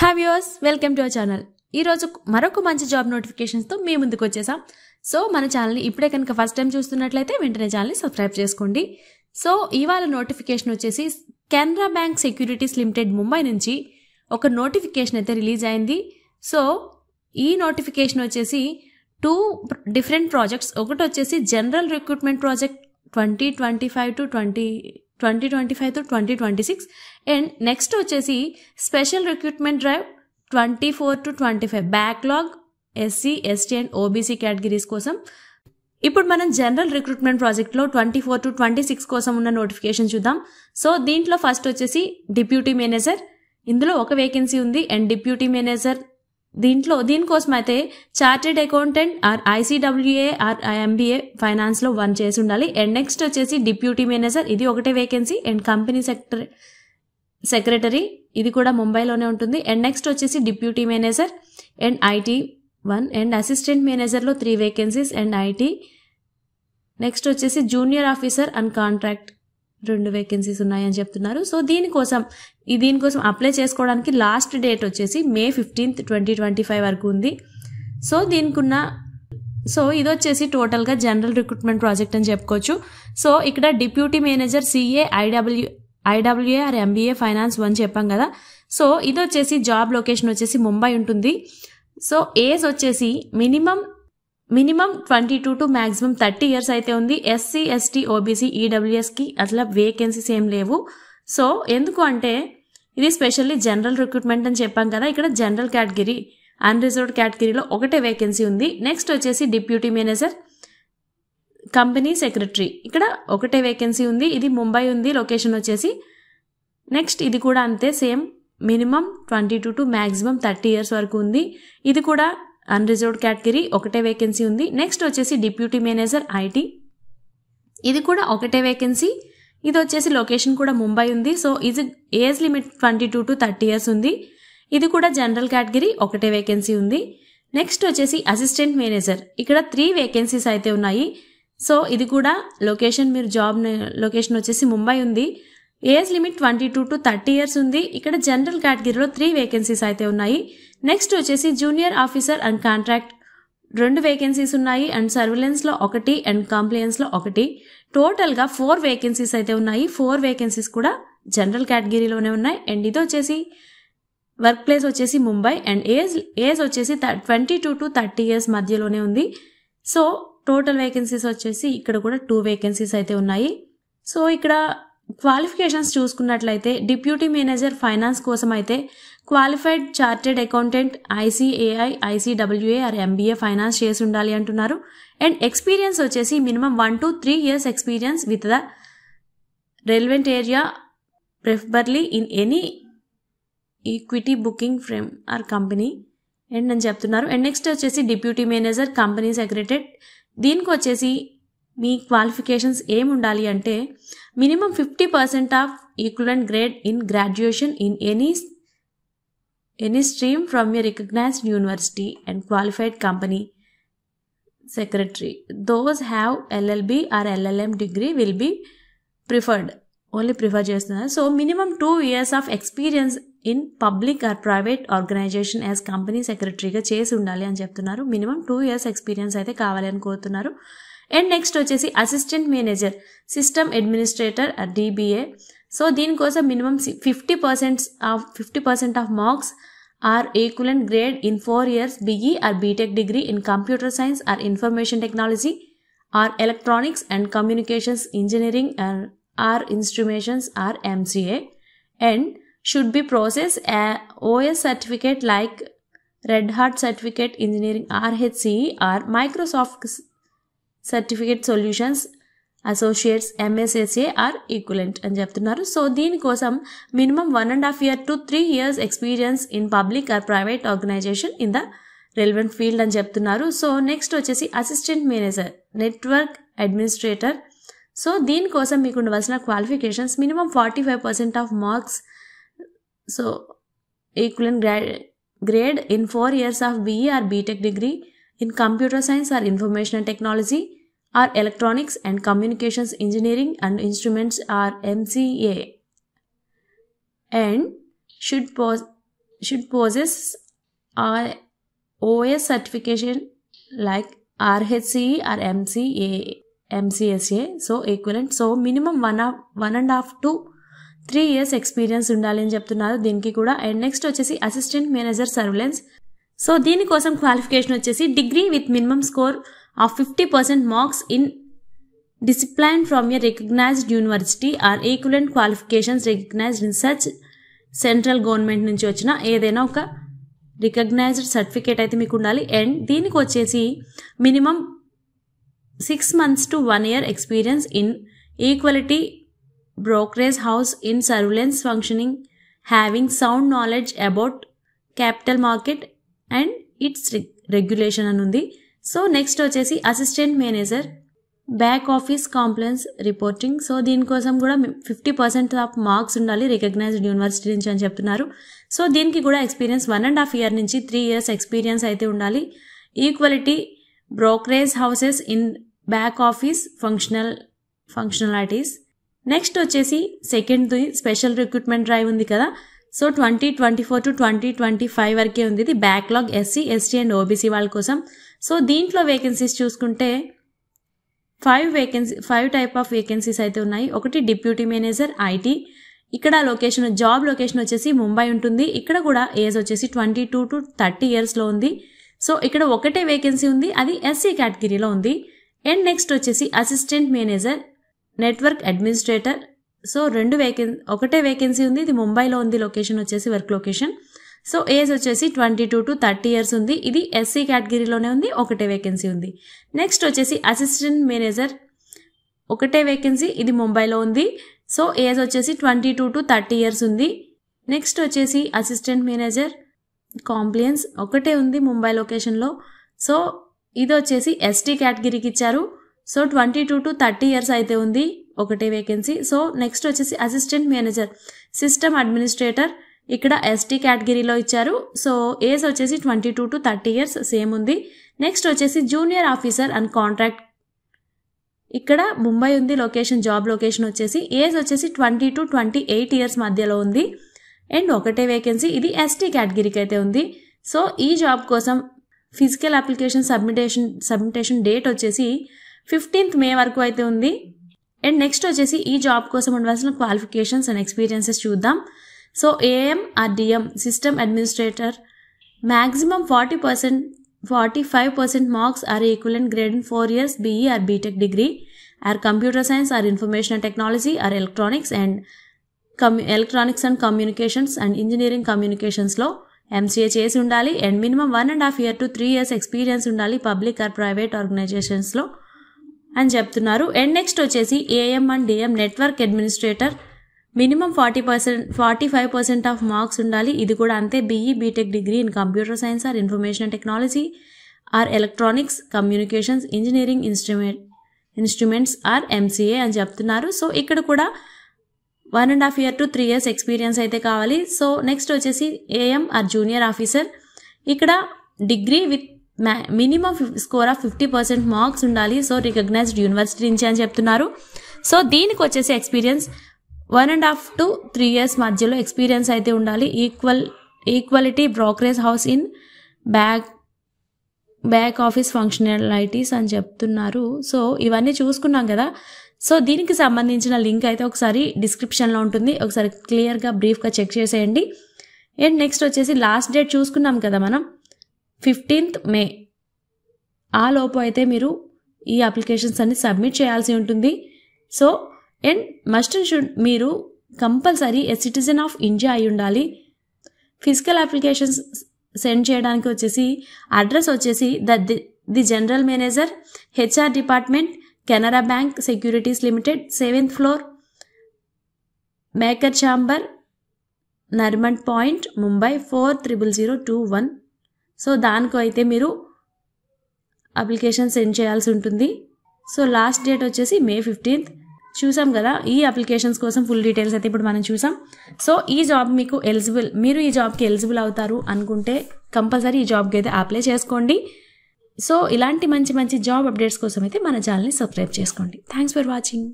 Hi viewers, welcome to our channel. ఈరోజు మరొక మంచి జాబ్ నోటిఫికేషన్స్తో మీ ముందుకు వచ్చేసాం. సో మన ఛానల్ని ఇప్పుడే కనుక ఫస్ట్ టైం చూస్తున్నట్లయితే వెంటనే ఛానల్ని సబ్స్క్రైబ్ చేసుకోండి. సో ఇవాళ నోటిఫికేషన్ వచ్చేసి Canara bank securities limited Mumbai నుంచి ఒక నోటిఫికేషన్ అయితే రిలీజ్ అయింది. సో ఈ నోటిఫికేషన్ వచ్చేసి 2 డిఫరెంట్ ప్రాజెక్ట్స్. ఒకటి వచ్చేసి general recruitment project 2025 to 2026 and next వచ్చేసి special recruitment drive 24 to 25 backlog SC ST and OBC categories కోసం. ఇప్పుడు మనం జనరల్ రిక్రూట్మెంట్ ప్రాజెక్ట్లో 24 to 26 కోసం ఉన్న నోటిఫికేషన్ చూద్దాం. సో దీంట్లో ఫస్ట్ వచ్చేసి డిప్యూటీ మేనేజర్, ఇందులో ఒక వేకెన్సీ ఉంది. అండ్ డిప్యూటీ మేనేజర్ దీనికోసం అయితే chartered accountant or ICWA or MBA finance లో 1 చేసి ఉండాలి. అండ్ నెక్స్ట్ వచ్చేసి డిప్యూటీ మేనేజర్, ఇది ఒకటే వేకెన్సీ. అండ్ కంపెనీ సెక్రటరీ, ఇది కూడా ముంబైలోనే ఉంటుంది. అండ్ నెక్స్ట్ వచ్చేసి deputy manager and IT 1 and assistant మేనేజర్లో 3 వేకెన్సీస్ అండ్ ఐటీ. నెక్స్ట్ వచ్చేసి junior officer and contract 2 vacancies ఉన్నాయని చెప్తున్నారు. సో దీనికోసం అప్లై చేసుకోవడానికి లాస్ట్ డేట్ వచ్చేసి May 15th, 2025 వరకు ఉంది. సో ఇది వచ్చేసి టోటల్గా జనరల్ రిక్రూట్మెంట్ ప్రాజెక్ట్ అని చెప్పుకోవచ్చు. సో ఇక్కడ deputy manager CA IWA or MBA finance 1 చెప్పాం కదా. సో ఇది వచ్చేసి జాబ్ లొకేషన్ వచ్చేసి ముంబై ఉంటుంది. సో ఏజ్ వచ్చేసి మినిమం 22 to maximum 30 years అయితే ఉంది. ఎస్సీ ఎస్టీ ఓబీసీ ఈడబ్ల్యూఎస్కి అట్లా వేకెన్సీస్ ఏం లేవు. సో ఎందుకు అంటే ఇది స్పెషల్లీ జనరల్ రిక్రూట్మెంట్ అని చెప్పాం కదా. ఇక్కడ జనరల్ కేటగిరీ అన్రిజర్వ్డ్ కేటగిరీలో ఒకటే వేకెన్సీ ఉంది. నెక్స్ట్ వచ్చేసి డిప్యూటీ మేనేజర్ కంపెనీ సెక్రటరీ, ఇక్కడ ఒకటే వేకెన్సీ ఉంది. ఇది ముంబై ఉంది లొకేషన్ వచ్చేసి. నెక్స్ట్ ఇది కూడా అంతే, same minimum 22 to maximum 30 years వరకు ఉంది. ఇది కూడా అన్రిజర్వ్డ్ కేటగిరీ, ఒకటే వేకెన్సీ ఉంది. నెక్స్ట్ వచ్చేసి డిప్యూటీ మేనేజర్ ఐటీ, ఇది కూడా ఒకటే వేకెన్సీ. ఇది వచ్చేసి లొకేషన్ కూడా ముంబై ఉంది. సో ఇది ఏజ్ లిమిట్ 22 to 30 years ఉంది. ఇది కూడా జనరల్ కేటగిరీ, ఒకటే వేకెన్సీ ఉంది. నెక్స్ట్ వచ్చేసి అసిస్టెంట్ మేనేజర్, ఇక్కడ 3 వేకెన్సీస్ అయితే ఉన్నాయి. సో ఇది కూడా లొకేషన్ లొకేషన్ వచ్చేసి ముంబై ఉంది. ఏజ్ లిమిట్ 22 to 30 years ఉంది. ఇక్కడ జనరల్ కేటగిరీలో 3 వేకెన్సీస్ అయితే ఉన్నాయి. నెక్స్ట్ వచ్చేసి junior officer and contract 2 vacancies ఉన్నాయి. అండ్ సర్విలెన్స్లో 1 అండ్ కంప్లైన్స్లో 1. టోటల్గా 4 వేకెన్సీస్ అయితే ఉన్నాయి. 4 వేకెన్సీస్ కూడా జనరల్ కేటగిరీలోనే ఉన్నాయి. అండ్ ఇది వచ్చేసి వర్క్ ప్లేస్ వచ్చేసి ముంబై. అండ్ ఏజ్ వచ్చేసి 22 to 30 years మధ్యలోనే ఉంది. సో టోటల్ వేకెన్సీస్ వచ్చేసి ఇక్కడ కూడా 2 వేకెన్సీస్ అయితే ఉన్నాయి. సో ఇక్కడ క్వాలిఫికేషన్స్ చూసుకున్నట్లయితే డిప్యూటీ మేనేజర్ ఫైనాన్స్ కోసం అయితే qualified chartered accountant ICAI ICWA or MBA finance చేసి ఉండాలి అంటున్నారు. అండ్ ఎక్స్పీరియన్స్ వచ్చేసి minimum 1 to 3 years experience with the relevant area preferably in any equity booking frame or company and అని చెప్తున్నారు. And next వచ్చేసి deputy manager company secretary, దీనికి వచ్చేసి మీ క్వాలిఫికేషన్స్ ఏముండాలి అంటే minimum 50% of equivalent grade in graduation in any stream from a recognised university and qualified company secretary. Those have LLB or LLM degree will be prefer చేస్తున్నారు. So minimum 2 years of experience in public or private organisation as company సెక్రటరీగా చేసి ఉండాలి అని చెప్తున్నారు. Minimum 2 years experience అయితే కావాలి అని కోరుతున్నారు. అండ్ నెక్స్ట్ వచ్చేసి assistant manager system administrator DBA. So దీనికోసం minimum 50% of marks or equivalent grade in 4 years BE or BTech degree in computer science or information technology or electronics and communications engineering or instrumentations or MCA and should be process a OS certificate like Red Hat Certificate Engineering RHCE or Microsoft Certificate Solutions Associates MSSA or equivalent అని చెప్తున్నారు. So దీనికోసం minimum 1.5 year to 3 years experience in public or private organisation in the relevant field అని చెప్తున్నారు. So next వచ్చేసి assistant manager network administrator. So దీనికోసం మీకు ఉండవలసిన qualifications minimum 45% of marks, so equivalent grade in 4 years of BE or BTech degree in computer science or information technology or electronics and communications engineering and instruments or MCA and should possess OS certification like RHCE or MCSA, so equivalent. So minimum 1.5 to 3 years experience ఉండాలి అని చెప్తున్నారు దీనికి కూడా. And next వచ్చేసి assistant manager surveillance. So దీనికోసం qualification వచ్చేసి degree with minimum score of 50% marks in discipline from a recognized university or equivalent qualifications recognized in such central government నుంచి వచ్చిన ఏదైనా ఒక రికగ్నైజ్డ్ సర్టిఫికేట్ అయితే మీకు ఉండాలి. అండ్ దీనికి వచ్చేసి minimum 6 months to 1 year experience in equality brokerage house in surveillance functioning having sound knowledge about capital market and it's regulation అని ఉంది. సో నెక్స్ట్ వచ్చేసి assistant manager back office compliance reporting. So దీనికోసం కూడా 50% of marks ఉండాలి recognised university నుంచి అని చెప్తున్నారు. So దీనికి కూడా ఎక్స్పీరియన్స్ 1.5 year నుంచి 3 years ఎక్స్పీరియన్స్ అయితే ఉండాలి. Equality brokerage houses in back office functionalities. Next వచ్చేసి సెకండ్ స్పెషల్ రిక్రూట్మెంట్ డ్రైవ్ ఉంది కదా. సో 2024 to 2025 వరకే ఉంది. ఇది backlog SC, ST and OBC వాళ్ళ కోసం. సో దీంట్లో వేకెన్సీస్ చూసుకుంటే 5 టైప్ ఆఫ్ వేకెన్సీస్ అయితే ఉన్నాయి. ఒకటి డిప్యూటీ మేనేజర్ IT. ఇక్కడ జాబ్ లొకేషన్ వచ్చేసి ముంబై ఉంటుంది. ఇక్కడ కూడా ఏజ్ వచ్చేసి 22 to 30 yearsలో ఉంది. సో ఇక్కడ ఒకటే వేకెన్సీ ఉంది, అది SC కేటగిరీలో ఉంది. అండ్ నెక్స్ట్ వచ్చేసి assistant manager network administrator. So ఒకటే వేకెన్సీ ఉంది, ఇది ముంబైలో ఉంది. లొకేషన్ వచ్చేసి వర్క్ లొకేషన్. సో ఏజ్ వచ్చేసి 22 to 30 years ఉంది. ఇది SC కేటగిరీలోనే ఉంది, ఒకటే వేకెన్సీ ఉంది. నెక్స్ట్ వచ్చేసి అసిస్టెంట్ మేనేజర్ ఒకటే వేకెన్సీ, ఇది ముంబైలో ఉంది. సో ఏజ్ వచ్చేసి 22 to 30 years ఉంది. నెక్స్ట్ వచ్చేసి అసిస్టెంట్ మేనేజర్ కాంప్లైన్స్ ఒకటే ఉంది ముంబై లొకేషన్లో. సో ఇది వచ్చేసి ST కేటగిరీకి ఇచ్చారు. సో 22 to 30 years అయితే ఉంది, ఒకటే వేకెన్సీ. సో నెక్స్ట్ వచ్చేసి అసిస్టెంట్ మేనేజర్ సిస్టమ్ అడ్మినిస్ట్రేటర్, ఇక్కడ ST కేటగిరీలో ఇచ్చారు. సో ఏజ్ వచ్చేసి 22 to 30 years సేమ్ ఉంది. నెక్స్ట్ వచ్చేసి జూనియర్ ఆఫీసర్ అండ్ కాంట్రాక్ట్, ఇక్కడ ముంబై ఉంది లొకేషన్, జాబ్ లొకేషన్ వచ్చేసి. ఏజ్ వచ్చేసి 20 to 28 years మధ్యలో ఉంది. అండ్ ఒకటే వేకెన్సీ, ఇది ST కేటగిరీకి అయితే ఉంది. సో ఈ జాబ్ కోసం ఫిజికల్ అప్లికేషన్ సబ్మిటేషన్ డేట్ వచ్చేసి 15th May వరకు అయితే ఉంది. అండ్ నెక్స్ట్ వచ్చేసి ఈ జాబ్ కోసం ఉండవలసిన క్వాలిఫికేషన్స్ అండ్ ఎక్స్పీరియన్సెస్ చూద్దాం. So AM or DM system administrator, maximum 45% marks or equivalent grade in 4 years BE or BTech degree or computer science or information and technology or electronics and communications and engineering కమ్యూనికేషన్స్లో MCA చేసి ఉండాలి. And minimum 1.5 year to 3 years experience ఉండాలి public or private ఆర్గనైజేషన్స్లో అని చెప్తున్నారు. And next వచ్చేసి AM and DM network administrator, minimum 45% of marks ఉండాలి. ఇది కూడా అంతే, BE BTech డిగ్రీ in computer science or information and technology or electronics communications engineering instruments or MCA అని చెప్తున్నారు. సో ఇక్కడ కూడా 1.5 year to 3 years ఎక్స్పీరియన్స్ అయితే కావాలి. సో నెక్స్ట్ వచ్చేసి AM ఆర్ జూనియర్ ఆఫీసర్, ఇక్కడ degree with minimum score of 50% marks ఉండాలి. So recognised university నుంచి అని చెప్తున్నారు. సో దీనికి వచ్చేసి ఎక్స్పీరియన్స్ 1.5 to 3 years మధ్యలో ఎక్స్పీరియన్స్ అయితే ఉండాలి. Equality brokerage house in back office functionalities అని చెప్తున్నారు. సో ఇవన్నీ చూసుకున్నాం కదా. సో దీనికి సంబంధించిన లింక్ అయితే ఒకసారి డిస్క్రిప్షన్లో ఉంటుంది, ఒకసారి క్లియర్గా బ్రీఫ్గా చెక్ చేసేయండి. అండ్ నెక్స్ట్ వచ్చేసి లాస్ట్ డేట్ చూసుకున్నాం కదా మనం, 15th May. ఆ లోపు అయితే మీరు ఈ అప్లికేషన్స్ అన్ని సబ్మిట్ చేయాల్సి ఉంటుంది. So and must and should మీరు compulsory a citizen of India అయి ఉండాలి. ఫిజికల్ అప్లికేషన్స్ సెండ్ చేయడానికి వచ్చేసి అడ్రస్ వచ్చేసి the general manager HR department, Canara bank securities limited, 7th floor, maker chamber, Nariman point, Mumbai 400021. So దానికి అయితే మీరు అప్లికేషన్ సెండ్ చేయాల్సి ఉంటుంది. సో లాస్ట్ డేట్ వచ్చేసి May 15th. చూసాం కదా, ఈ అప్లికేషన్స్ కోసం ఫుల్ డీటెయిల్స్ అయితే ఇప్పుడు మనం చూసాం. సో ఈ జాబ్ మీకు మీరు ఈ జాబ్కి ఎలిజిబుల్ అవుతారు అనుకుంటే కంపల్సరీ ఈ జాబ్కి అయితే అప్లై చేసుకోండి. సో ఇలాంటి మంచి మంచి జాబ్ అప్డేట్స్ కోసం అయితే మన ఛానల్ని సబ్స్క్రైబ్ చేసుకోండి. Thanks for watching.